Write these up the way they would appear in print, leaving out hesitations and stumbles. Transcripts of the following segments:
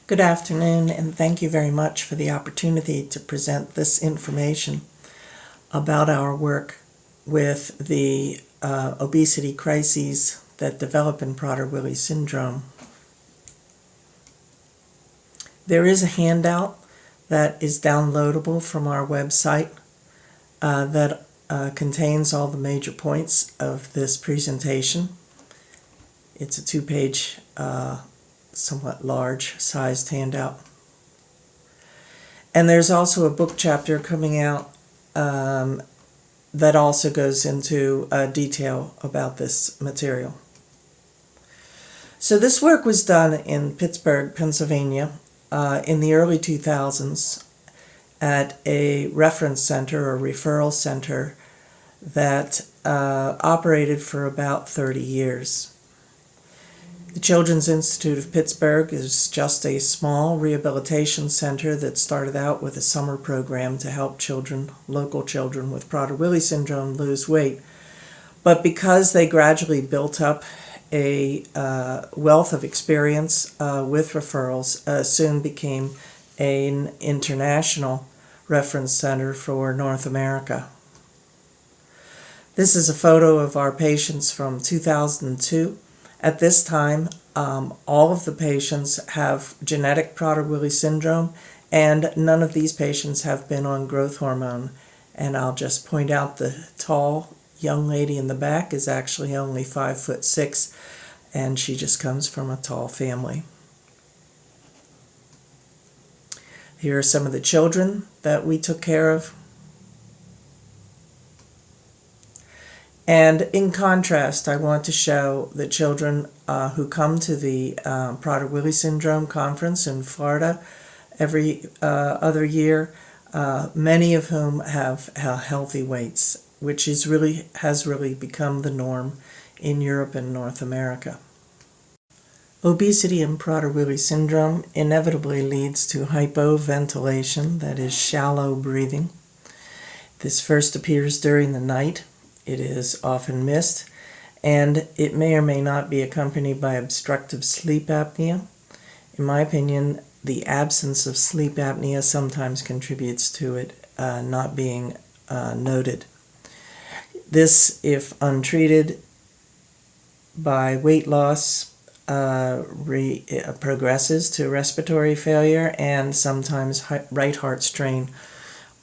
Good afternoon, and thank you very much for the opportunity to present this information about our work with the obesity crises that develop in Prader-Willi syndrome. There is a handout that is downloadable from our website that contains all the major points of this presentation. It's a two-page somewhat large-sized handout. And there's also a book chapter coming out that also goes into detail about this material. So this work was done in Pittsburgh, Pennsylvania in the early 2000s at a reference center or referral center that operated for about 30 years. The Children's Institute of Pittsburgh is just a small rehabilitation center that started out with a summer program to help children, local children with Prader-Willi syndrome, lose weight. But because they gradually built up a wealth of experience with referrals, soon became an international reference center for North America. This is a photo of our patients from 2002. At this time, all of the patients have genetic Prader-Willi syndrome, and none of these patients have been on growth hormone. And I'll just point out the tall young lady in the back is actually only 5'6", and she just comes from a tall family. Here are some of the children that we took care of. And in contrast, I want to show the children who come to the Prader-Willi syndrome conference in Florida every other year, many of whom have healthy weights, which has really become the norm in Europe and North America. Obesity and Prader-Willi syndrome inevitably leads to hypoventilation, that is shallow breathing. This first appears during the night. It is often missed, and it may or may not be accompanied by obstructive sleep apnea. In my opinion, the absence of sleep apnea sometimes contributes to it not being noted. This, if untreated by weight loss, progresses to respiratory failure and sometimes right heart strain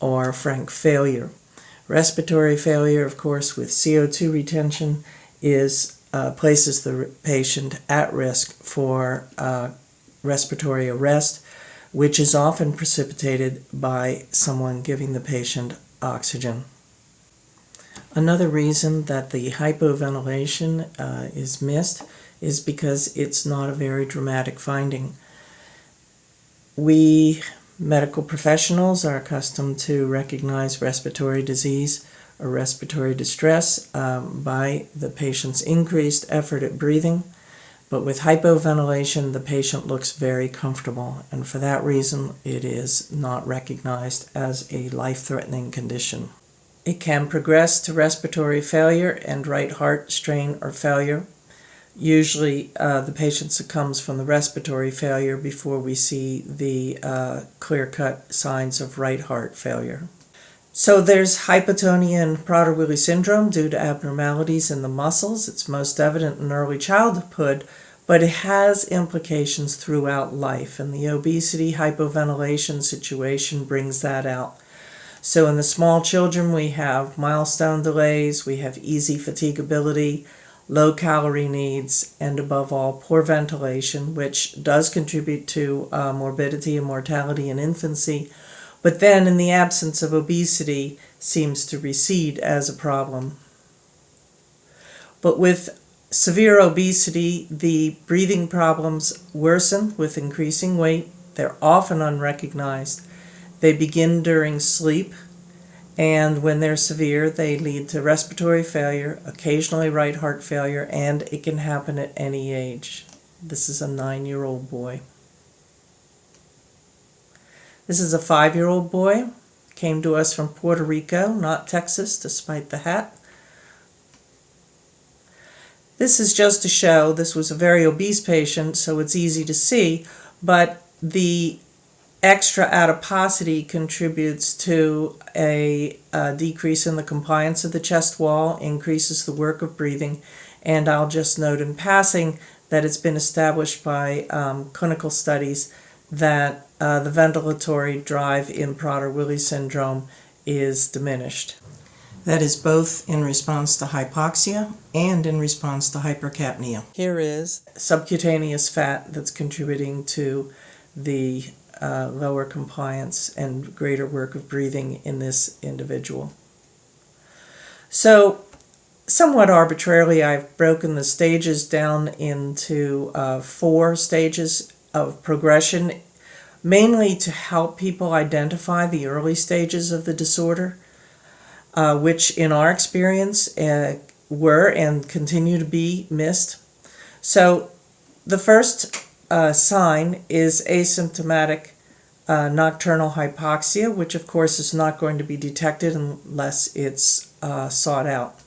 or frank failure. Respiratory failure, of course, with CO2 retention places the patient at risk for respiratory arrest, which is often precipitated by someone giving the patient oxygen. Another reason that the hypoventilation is missed is because it's not a very dramatic finding. We medical professionals are accustomed to recognize respiratory disease or respiratory distress by the patient's increased effort at breathing, but with hypoventilation the patient looks very comfortable, and for that reason it is not recognized as a life-threatening condition. It can progress to respiratory failure and right heart strain or failure. Usually the patient succumbs from the respiratory failure before we see the clear-cut signs of right heart failure. So there's hypotonia in Prader-Willi syndrome due to abnormalities in the muscles. It's most evident in early childhood, but it has implications throughout life, and the obesity hypoventilation situation brings that out. So in the small children we have milestone delays, we have easy fatigability, low calorie needs, and above all, poor ventilation, which does contribute to morbidity and mortality in infancy, but then in the absence of obesity seems to recede as a problem. But with severe obesity, the breathing problems worsen with increasing weight. They're often unrecognized. They begin during sleep, and when they're severe, they lead to respiratory failure, occasionally right heart failure, and it can happen at any age. This is a 9-year-old boy. This is a 5-year-old boy. Came to us from Puerto Rico, not Texas, despite the hat. This is just to show this was a very obese patient, so it's easy to see, but the extra adiposity contributes to a decrease in the compliance of the chest wall, increases the work of breathing, and I'll just note in passing that it's been established by clinical studies that the ventilatory drive in Prader-Willi syndrome is diminished. That is both in response to hypoxia and in response to hypercapnia. Here is subcutaneous fat that's contributing to the lower compliance and greater work of breathing in this individual. So, somewhat arbitrarily, I've broken the stages down into 4 stages of progression, mainly to help people identify the early stages of the disorder, which in our experience were and continue to be missed. So the first sign is asymptomatic nocturnal hypoxia, which of course is not going to be detected unless it's sought out.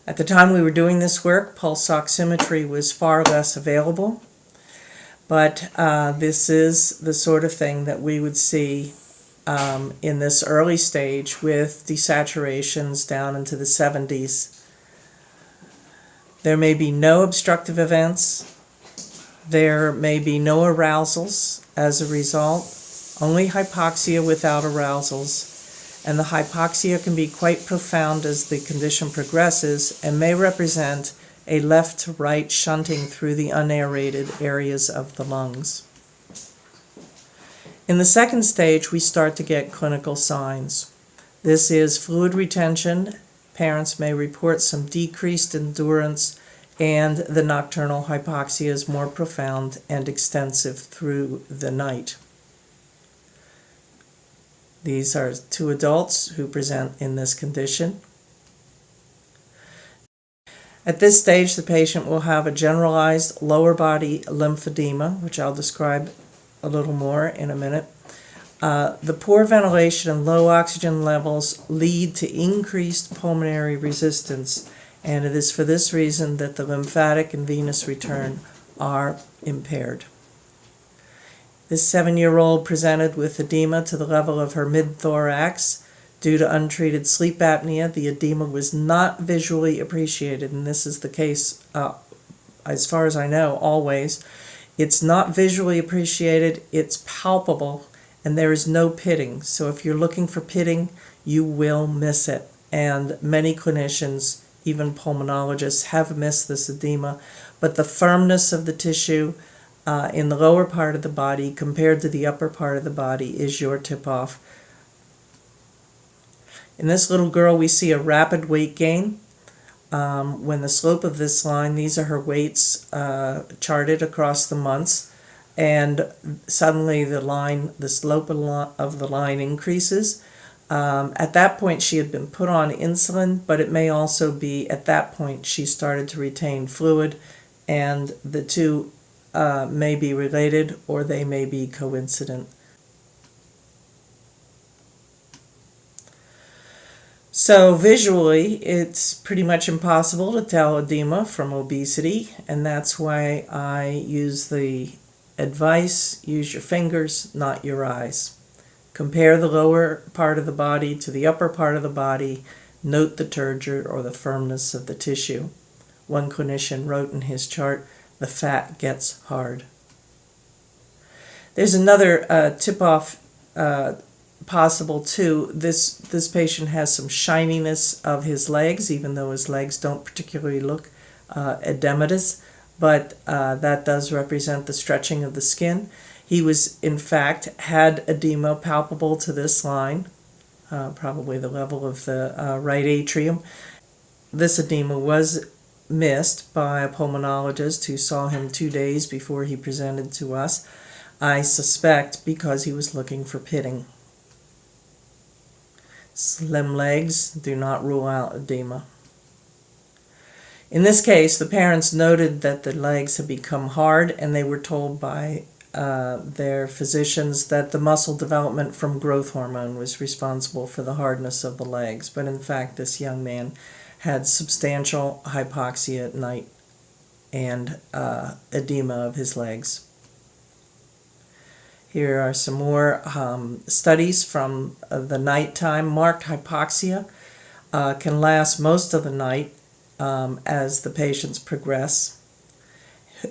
At the time we were doing this work, pulse oximetry was far less available, but this is the sort of thing that we would see in this early stage with desaturations down into the 70s. There may be no obstructive events. There may be no arousals as a result, only hypoxia without arousals. And the hypoxia can be quite profound as the condition progresses and may represent a left to right shunting through the unaerated areas of the lungs. In the second stage, we start to get clinical signs. This is fluid retention. Parents may report some decreased endurance, and the nocturnal hypoxia is more profound and extensive through the night. These are 2 adults who present in this condition. At this stage, the patient will have a generalized lower body lymphedema, which I'll describe a little more in a minute. The poor ventilation and low oxygen levels lead to increased pulmonary resistance, and it is for this reason that the lymphatic and venous return are impaired. This 7-year-old presented with edema to the level of her mid-thorax. Due to untreated sleep apnea, the edema was not visually appreciated, and this is the case, as far as I know, always. It's not visually appreciated, it's palpable, and there is no pitting. So if you're looking for pitting, you will miss it. And many clinicians, even pulmonologists, have missed this edema, but the firmness of the tissue in the lower part of the body compared to the upper part of the body is your tip-off. In this little girl, we see a rapid weight gain. When the slope of this line, these are her weights charted across the months, and suddenly the slope of the line increases. At that point, she had been put on insulin, but it may also be at that point she started to retain fluid, and the two may be related or they may be coincident. So visually, it's pretty much impossible to tell edema from obesity, and that's why I use the advice, use your fingers, not your eyes. Compare the lower part of the body to the upper part of the body. Note the turgor or the firmness of the tissue. One clinician wrote in his chart, "The fat gets hard." There's another tip-off possible too. This patient has some shininess of his legs, even though his legs don't particularly look edematous, but that does represent the stretching of the skin. He was, in fact, had edema palpable to this line, probably the level of the right atrium. This edema was missed by a pulmonologist who saw him 2 days before he presented to us, I suspect because he was looking for pitting. Slim legs do not rule out edema. In this case, the parents noted that the legs had become hard, and they were told by their physicians that the muscle development from growth hormone was responsible for the hardness of the legs. But in fact, this young man had substantial hypoxia at night and edema of his legs. Here are some more studies from the nighttime. Marked hypoxia can last most of the night as the patients progress.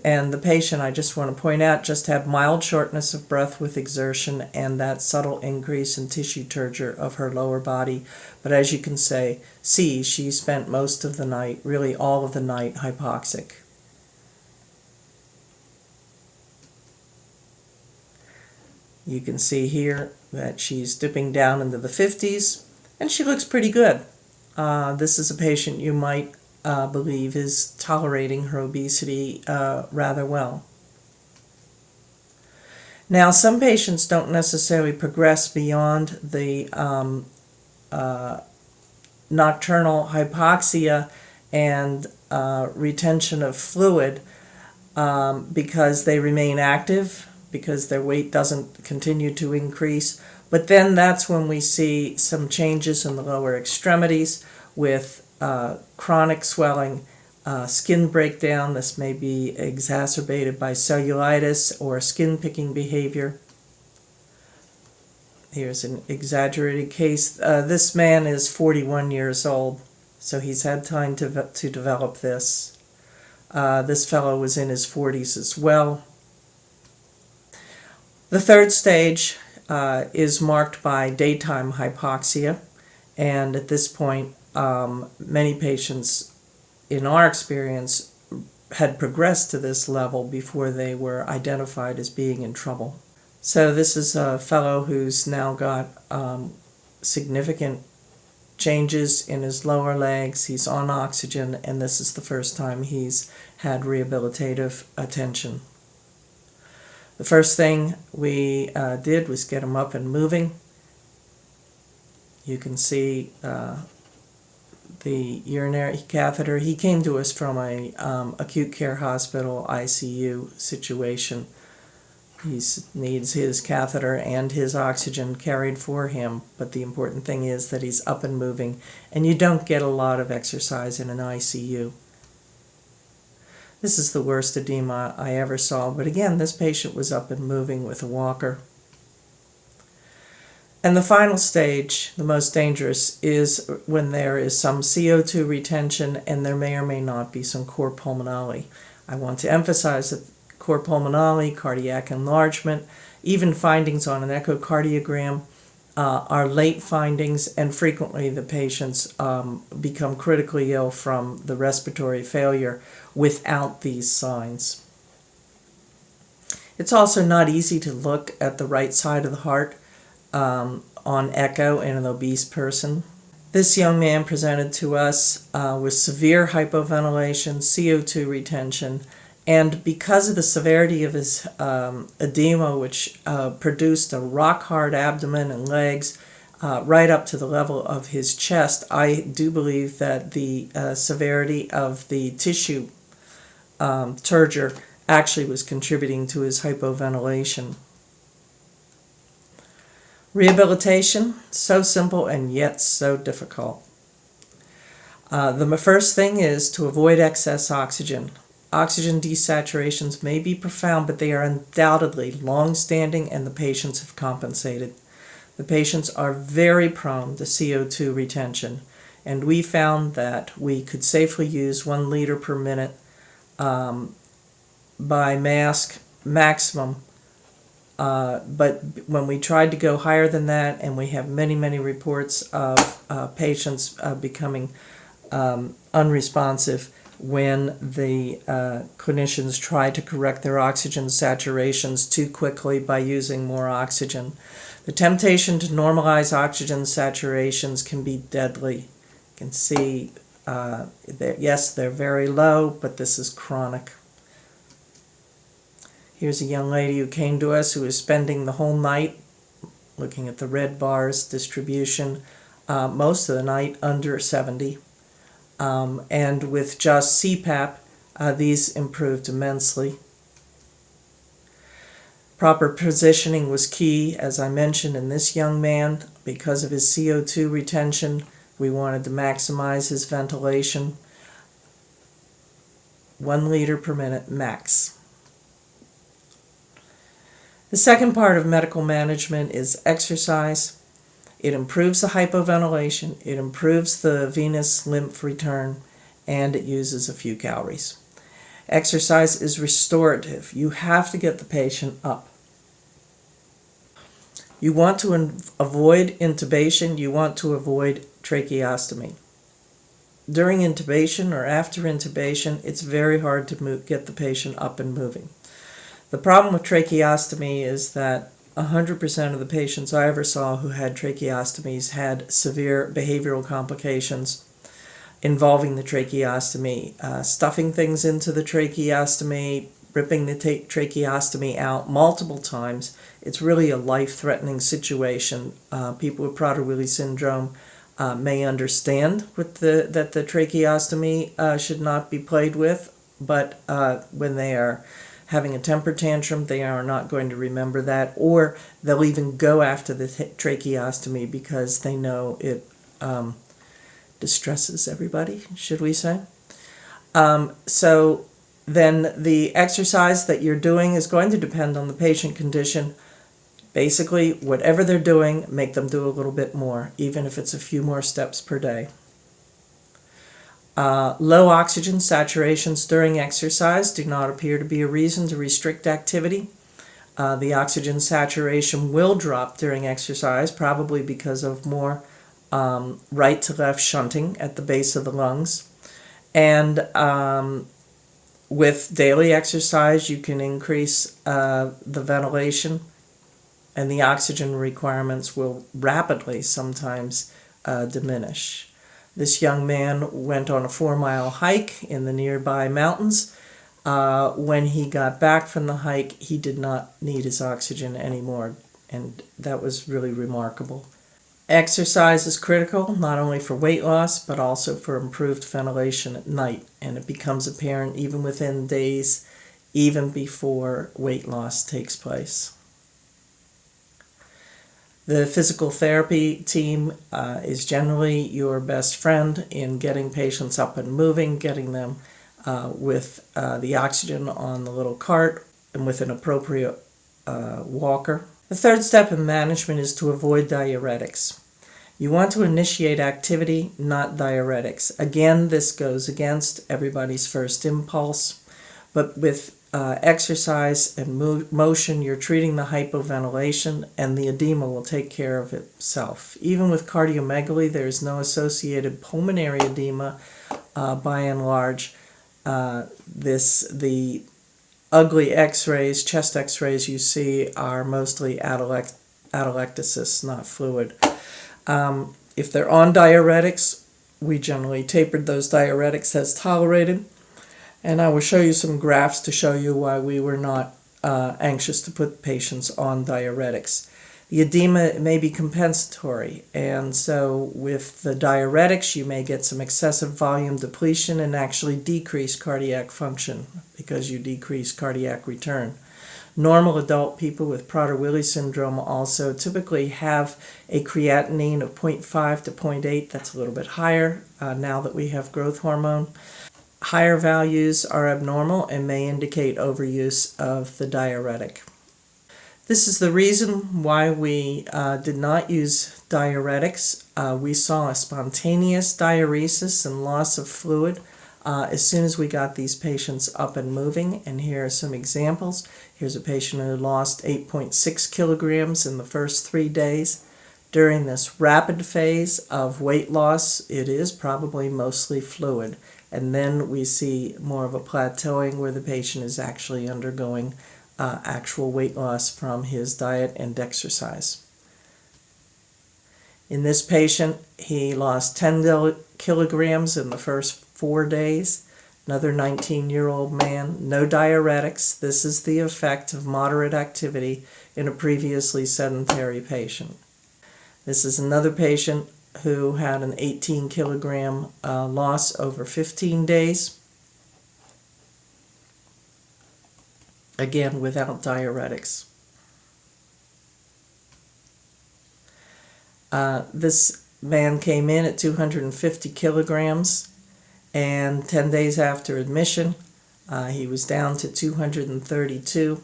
And the patient, I just want to point out, just had mild shortness of breath with exertion and that subtle increase in tissue turgor of her lower body. But as you can see, she spent most of the night, really all of the night, hypoxic. You can see here that she's dipping down into the 50s, and she looks pretty good. This is a patient you might believe is tolerating her obesity rather well. Now, some patients don't necessarily progress beyond the nocturnal hypoxia and retention of fluid because they remain active, because their weight doesn't continue to increase. But then that's when we see some changes in the lower extremities with chronic swelling, skin breakdown. This may be exacerbated by cellulitis or skin picking behavior. Here's an exaggerated case. This man is 41 years old, so he's had time to develop this. This fellow was in his 40s as well. The third stage is marked by daytime hypoxia, and at this point many patients, in our experience, had progressed to this level before they were identified as being in trouble. So this is a fellow who's now got significant changes in his lower legs. He's on oxygen, and this is the first time he's had rehabilitative attention. The first thing we did was get him up and moving. You can see the urinary catheter. He came to us from a acute care hospital ICU situation. He needs his catheter and his oxygen carried for him, but the important thing is that he's up and moving, and you don't get a lot of exercise in an ICU. This is the worst edema I ever saw, but again, this patient was up and moving with a walker. And the final stage, the most dangerous, is when there is some CO2 retention and there may or may not be some cor pulmonale. I want to emphasize that cor pulmonale, cardiac enlargement, even findings on an echocardiogram are late findings, and frequently the patients become critically ill from the respiratory failure without these signs. It's also not easy to look at the right side of the heart on echo in an obese person. This young man presented to us with severe hypoventilation, CO2 retention, and because of the severity of his edema, which produced a rock-hard abdomen and legs right up to the level of his chest, I do believe that the severity of the tissue turgor actually was contributing to his hypoventilation. Rehabilitation, so simple and yet so difficult. The first thing is to avoid excess oxygen. Oxygen desaturations may be profound, but they are undoubtedly long-standing, and the patients have compensated. The patients are very prone to CO2 retention, and we found that we could safely use 1 liter per minute by mask maximum. But when we tried to go higher than that, and we have many, many reports of patients becoming unresponsive when the clinicians try to correct their oxygen saturations too quickly by using more oxygen. The temptation to normalize oxygen saturations can be deadly. You can see that, yes, they're very low, but this is chronic. Here's a young lady who came to us who was spending the whole night looking at the red bars distribution, most of the night under 70. And with just CPAP, these improved immensely. Proper positioning was key, as I mentioned, in this young man. Because of his CO2 retention, we wanted to maximize his ventilation. 1 liter per minute max. The second part of medical management is exercise. It improves the hypoventilation, it improves the venous lymph return, and it uses a few calories. Exercise is restorative. You have to get the patient up. You want to avoid intubation, you want to avoid tracheostomy. During intubation or after intubation, it's very hard to get the patient up and moving. The problem with tracheostomy is that 100% of the patients I ever saw who had tracheostomies had severe behavioral complications involving the tracheostomy, stuffing things into the tracheostomy, ripping the tracheostomy out multiple times. It's really a life-threatening situation. People with Prader-Willi syndrome may understand that the tracheostomy should not be played with, but when they are having a temper tantrum, they are not going to remember that, or they'll even go after the tracheostomy because they know it distresses everybody, should we say. So then the exercise that you're doing is going to depend on the patient condition. Basically, whatever they're doing, make them do a little bit more, even if it's a few more steps per day. Low oxygen saturations during exercise do not appear to be a reason to restrict activity. The oxygen saturation will drop during exercise, probably because of more right to left shunting at the base of the lungs. And with daily exercise, you can increase the ventilation, and the oxygen requirements will rapidly sometimes diminish. This young man went on a 4-mile hike in the nearby mountains. When he got back from the hike, he did not need his oxygen anymore, and that was really remarkable. Exercise is critical, not only for weight loss, but also for improved ventilation at night, and it becomes apparent even within days, even before weight loss takes place. The physical therapy team is generally your best friend in getting patients up and moving, getting them with the oxygen on the little cart and with an appropriate walker. The third step in management is to avoid diuretics. You want to initiate activity, not diuretics. Again, this goes against everybody's first impulse, but with exercise and motion, you're treating the hypoventilation, and the edema will take care of itself. Even with cardiomegaly, there is no associated pulmonary edema by and large. The ugly x-rays, chest x-rays you see are mostly atelectasis, not fluid. If they're on diuretics, we generally tapered those diuretics as tolerated. And I will show you some graphs to show you why we were not anxious to put patients on diuretics. The edema may be compensatory, and so with the diuretics you may get some excessive volume depletion and actually decrease cardiac function because you decrease cardiac return. Normal adult people with Prader-Willi syndrome also typically have a creatinine of 0.5 to 0.8. That's a little bit higher now that we have growth hormone. Higher values are abnormal and may indicate overuse of the diuretic. This is the reason why we did not use diuretics. We saw a spontaneous diuresis and loss of fluid as soon as we got these patients up and moving. And here are some examples. Here's a patient who lost 8.6 kilograms in the first 3 days. During this rapid phase of weight loss, it is probably mostly fluid. And then we see more of a plateauing where the patient is actually undergoing actual weight loss from his diet and exercise. In this patient, he lost 10 kilograms in the first 4 days. Another 19-year-old man, no diuretics. This is the effect of moderate activity in a previously sedentary patient. This is another patient who had an 18-kilogram loss over 15 days, again without diuretics. This man came in at 250 kilograms, and 10 days after admission, he was down to 232.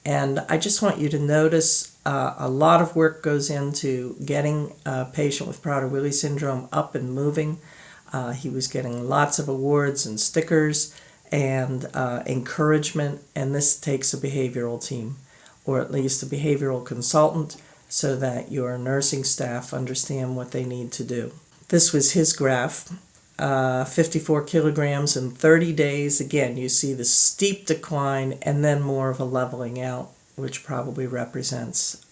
And I just want you to notice a lot of work goes into getting a patient with Prader-Willi syndrome up and moving. He was getting lots of awards and stickers and encouragement, and this takes a behavioral team, or at least a behavioral consultant, so that your nursing staff understand what they need to do. This was his graph. 54 kilograms in 30 days. Again, you see the steep decline and then more of a leveling out, which probably represents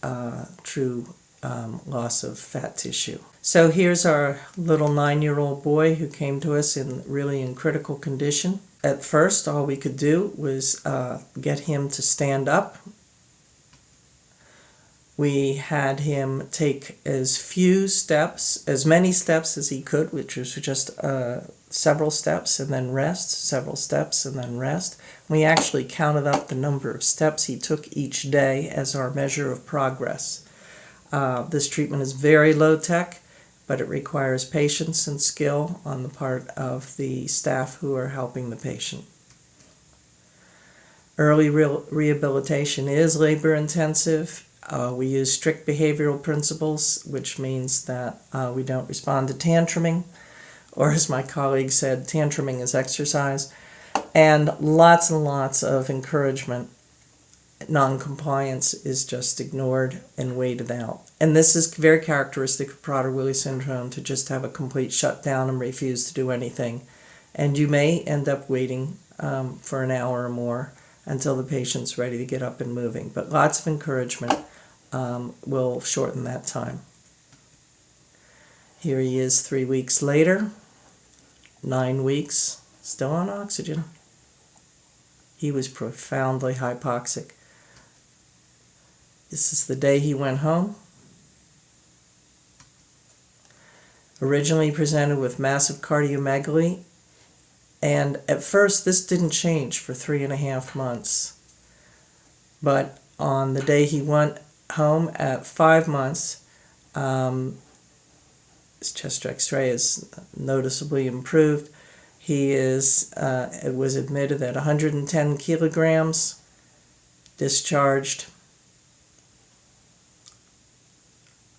true loss of fat tissue. So here's our little 9-year-old boy who came to us really in critical condition. At first, all we could do was get him to stand up. We had him take as many steps as he could, which was just several steps and then rest, several steps and then rest. We actually counted up the number of steps he took each day as our measure of progress. This treatment is very low tech, but it requires patience and skill on the part of the staff who are helping the patient. Early rehabilitation is labor intensive. We use strict behavioral principles, which means that we don't respond to tantruming, or as my colleague said, tantruming is exercise, and lots of encouragement. Non-compliance is just ignored and waited out. And this is very characteristic of Prader-Willi syndrome, to just have a complete shutdown and refuse to do anything. And you may end up waiting for an hour or more until the patient's ready to get up and moving. But lots of encouragement will shorten that time. Here he is 3 weeks later, 9 weeks, still on oxygen. He was profoundly hypoxic. This is the day he went home. Originally presented with massive cardiomegaly, and at first this didn't change for 3.5 months. But on the day he went home at 5 months, his chest X-ray is noticeably improved. He was admitted at 110 kilograms, discharged.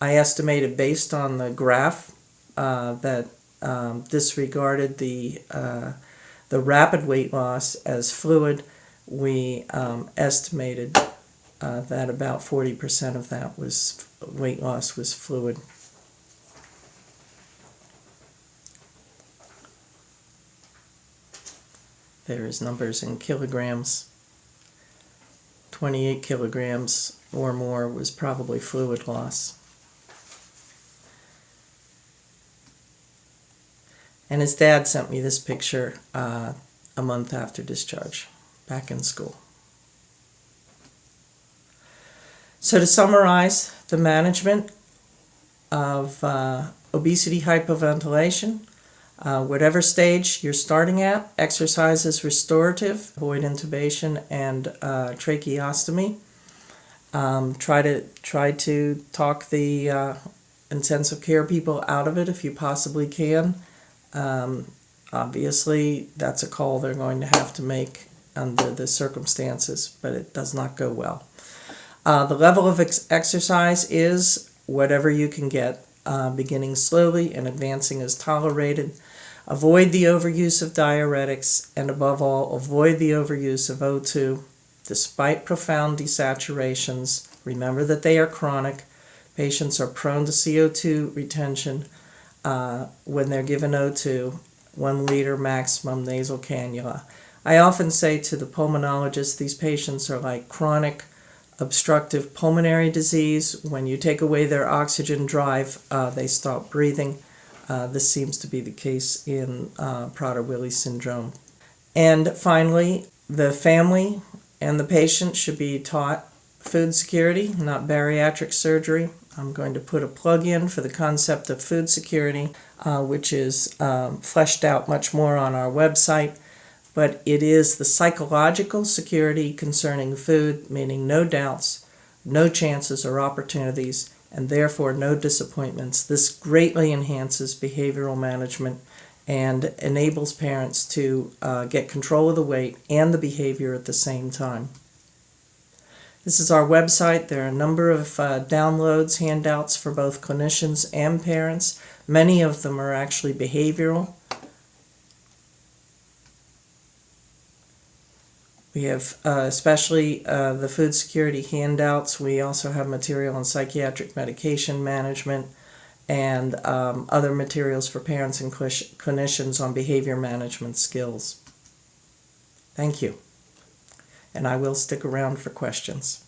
I estimated, based on the graph that disregarded the rapid weight loss as fluid, we estimated that about 40% of that weight loss was fluid. There is numbers in kilograms. 28 kilograms or more was probably fluid loss. And his dad sent me this picture a month after discharge, back in school. So to summarize the management of obesity hypoventilation, whatever stage you're starting at, exercise is restorative, avoid intubation and tracheostomy. Try to talk the intensive care people out of it if you possibly can. Obviously, that's a call they're going to have to make under the circumstances, but it does not go well. The level of exercise is whatever you can get, beginning slowly and advancing as tolerated. Avoid the overuse of diuretics, and above all, avoid the overuse of O2. Despite profound desaturations, remember that they are chronic. Patients are prone to CO2 retention when they're given O2, 1 liter maximum nasal cannula. I often say to the pulmonologist, these patients are like chronic obstructive pulmonary disease. When you take away their oxygen drive, they stop breathing. This seems to be the case in Prader-Willi syndrome. And finally, the family and the patient should be taught food security, not bariatric surgery. I'm going to put a plug in for the concept of food security, which is fleshed out much more on our website. But it is the psychological security concerning food, meaning no doubts, no chances or opportunities, and therefore no disappointments. This greatly enhances behavioral management and enables parents to get control of the weight and the behavior at the same time. This is our website. There are a number of downloads, handouts for both clinicians and parents. Many of them are actually behavioral. We have especially the food security handouts. We also have material on psychiatric medication management and other materials for parents and clinicians on behavior management skills. Thank you. And I will stick around for questions.